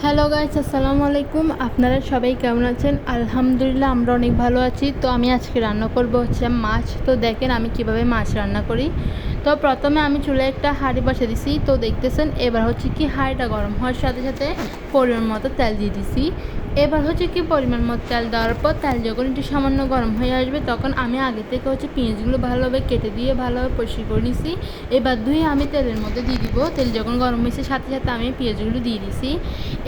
Hello guys, আসসালামু আলাইকুম। আপনারা সবাই কেমন আছেন? আলহামদুলিল্লাহ আমরা অনেক ভালো আছি। তো আমি আজকে রান্না করব হচ্ছে মাছ। তো দেখেন আমি কিভাবে মাছ রান্না করি। তো প্রথমে আমি চুলায় একটা হাঁড়ি বসিয়ে দিছি। তো দেখতেছেন এবার হচ্ছে কি হাঁড়িটা গরম হওয়ার সাথে সাথে পরিমাণ মতো তেল দিয়ে দিছি। এবার হচ্ছে কি পরিমাণ মতো তেল দেওয়ার পর তেল যখন একটু সামান্য গরম হয়ে আসবে তখন আমি আগে থেকে হচ্ছে পেঁয়াজগুলো ভালোভাবে কেটে দিয়ে ভালোভাবে পরিষ্কার করে নিছি। এবার ধুয়ে আমি তেলের মধ্যে দিয়ে দিব। তেল যখন গরম হয়েছে সাথে সাথে আমি পেঁয়াজগুলো দিয়ে দিছি।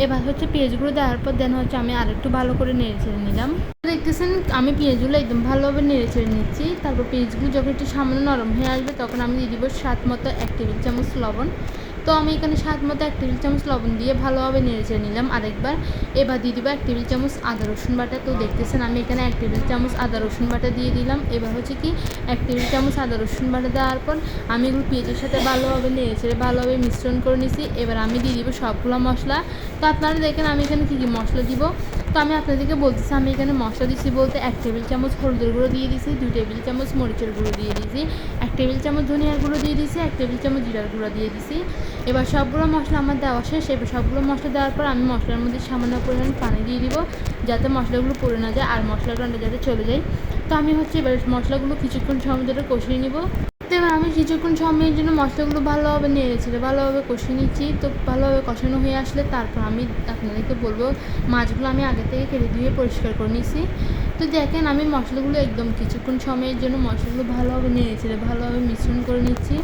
এবার হচ্ছে পেঁয়াজগুলো দেওয়ার পর দেন হচ্ছে আমি আরেকটু ভালো করে নেড়ে ছেড়ে নিলাম। দেখতেছেন আমি পেঁয়াজগুলো একদম ভালোভাবে নেড়ে ছেড়ে নিচ্ছি। তারপর পেঁয়াজগুলো যখন একটু সামান্য নরম হয়ে আসবে তখন আমি দিয়ে দিব স্বাদ মতো 1 টেবিল চামচ লবণ। তো আমি এখানে স্বাদ মতো 1 টেবিল চামচ লবণ দিয়ে ভালোভাবে নেড়ে ছেড়ে নিলাম আরেকবার। এবার দিয়ে দিব 1 টেবিল চামচ আদা রসুন বাটা। তো দেখতেছেন আমি এখানে 1 টেবিল চামচ আদা রসুন বাটা দিয়ে দিলাম। এবার হচ্ছে কি 1 টেবিল চামচ আদা রসুন বাটা দেওয়ার পর আমি এগুলো পেঁয়াজের সাথে ভালোভাবে নেড়ে ছেড়ে ভালোভাবে মিশ্রণ করে নিছি। এবার আমি দিয়ে দিব সবগুলো মশলা। তো আপনারা দেখেন আমি এখানে কী কী মশলা দিব। তো আমি আপনাদেরকে বলতেছি আমি এখানে মশলা দিচ্ছি বলতে 1 টেবিল চামচ হলুদের গুঁড়ো দিয়ে দিছি, 2 টেবিল চামচ মরিচের গুঁড়ো দিয়ে দিয়েছি, 1 টেবিল চামচ ধনিয়ার গুঁড়ো দিয়ে দিয়েছি, 1 টেবিল চামচ জিরার গুঁড়ো দিয়ে দিছি। এবার সবগুলো মশলা আমার দেওয়া শেষ। এবার সবগুলো মশলা দেওয়ার পর আমি মশলার মধ্যে সামান্য পরিমাণ পানি দিয়ে দিব যাতে মশলাগুলো পড়ে না যায় আর মশলার গন্ধটা যাতে চলে যায়। তো আমি হচ্ছে এবার মশলাগুলো কিছুক্ষণ সময় ধরে কষিয়ে নিব। তো এবার আমি কিছুক্ষণ সময়ের জন্য মশলাগুলো ভালোভাবে নেড়েছিলে ভালোভাবে কষিয়ে নিচ্ছি। তো ভালোভাবে কষানো হয়ে আসলে তারপর আমি আপনাদেরকে বলবো মাছগুলো আমি আগে থেকে কেটে ধুয়ে পরিষ্কার করে নিয়েছি। তো দেখেন আমি মশলাগুলো একদম কিছুক্ষণ সময়ের জন্য মশলাগুলো ভালোভাবে নেড়েছিলে ভালোভাবে মিশ্রণ করে নিচ্ছি।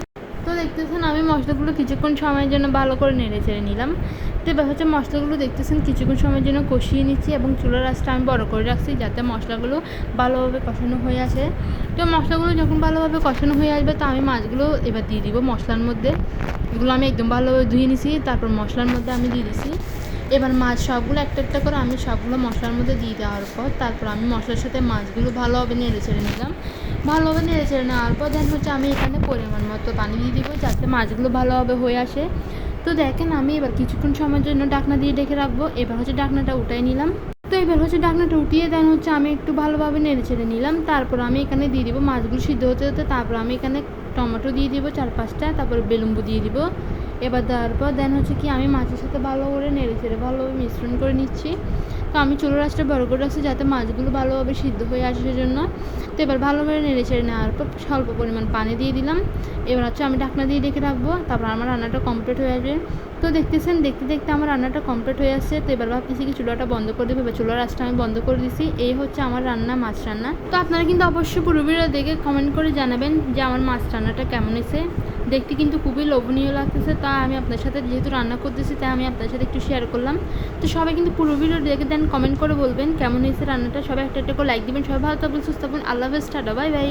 তো দেখতেছেন আমি মশলাগুলো কিছুক্ষণ সময়ের জন্য ভালো করে নেড়ে চেড়ে নিলাম। তো এবার হচ্ছে মশলাগুলো দেখতেছেন কিছুক্ষণ সময়ের জন্য কষিয়ে নিচ্ছি এবং চুলার আঁচটা আমি বড় করে রাখছি যাতে মশলাগুলো ভালোভাবে কষানো হয়ে আসে। তো মশলাগুলো যখন ভালোভাবে কষানো হয়ে আসবে তো আমি মাছগুলো এবার দিয়ে দিব মশলার মধ্যে। এগুলো আমি একদম ভালোভাবে ধুয়ে নিছি, তারপর মশলার মধ্যে আমি দিয়ে দিছি। এবার মাছ সবগুলো একটা একটা করে আমি সবগুলো মশলার মধ্যে দিয়ে দেওয়ার পর তারপর আমি মশলার সাথে মাছগুলো ভালোভাবে নেড়ে ছেড়ে নিলাম। ভালোভাবে নেড়ে ছেড়ে নেওয়ার পর দেন হচ্ছে আমি এখানে পরিমাণ মতো পানি দিয়ে দিব যাতে মাছগুলো ভালোভাবে হয়ে আসে। তো দেখেন আমি এবার কিছুক্ষণ সময়ের জন্য ঢাকনা দিয়ে ঢেকে রাখবো। এবার হচ্ছে ঢাকনাটা উঠাই নিলাম। তো এবার হচ্ছে ঢাকনাটা উঠিয়ে দেন হচ্ছে আমি একটু ভালোভাবে নেড়ে ছেড়ে নিলাম। তারপর আমি এখানে দিয়ে দিব মাছগুলো সিদ্ধ হতে হতে। তারপর আমি এখানে টমেটো দিয়ে দিব 4-5টা, তারপর বেলুম্বু দিয়ে দিব। এবার দেওয়ার পর দেন হচ্ছে কি আমি মাছের সাথে ভালো করে নেড়ে ছেড়ে ভালোভাবে মিশ্রণ করে নিচ্ছি। তো আমি চুলার আঁচটা বড় করে রাখছি যাতে মাছগুলো ভালোভাবে সিদ্ধ হয়ে আসে সেজন্য। তো এবার ভালোভাবে নেড়ে ছেড়ে নেওয়ার পর স্বল্প পরিমাণ পানি দিয়ে দিলাম। এবার হচ্ছে আমি ঢাকনা দিয়ে ঢেকে রাখবো। তারপর আমার রান্নাটা কমপ্লিট হয়ে আসবে। তো দেখতেছেন দেখতে দেখতে আমার রান্নাটা কমপ্লিট হয়ে আসছে। তো এবার ভাবতেছি কি চুলাটা বন্ধ করে দেবো। এবার চুলার আঁচটা আমি বন্ধ করে দিছি। এই হচ্ছে আমার রান্না, মাছ রান্না। তো আপনারা কিন্তু অবশ্যই পুরো ভিডিও দেখে কমেন্ট করে জানাবেন যে আমার মাছ রান্নাটা কেমন হয়েছে। দেখতে কিন্তু খুবই লোভনীয় লাগতেছে, তাই আমি আপনার সাথে যেহেতু রান্না করতেছি তাই আমি আপনার সাথে একটু শেয়ার করলাম। তো সবাই কিন্তু পুরো ভিডিও দেখে দেন, কমেন্ট করে বলবেন কেমন হয়েছে রান্নাটা। সবাই একটা একটা করে লাইক দিবেন। সবাই ভালো থাকবেন, সুস্থ থাকবেন। আল্লাহ হাফেজ, টাটা, বাই বাই।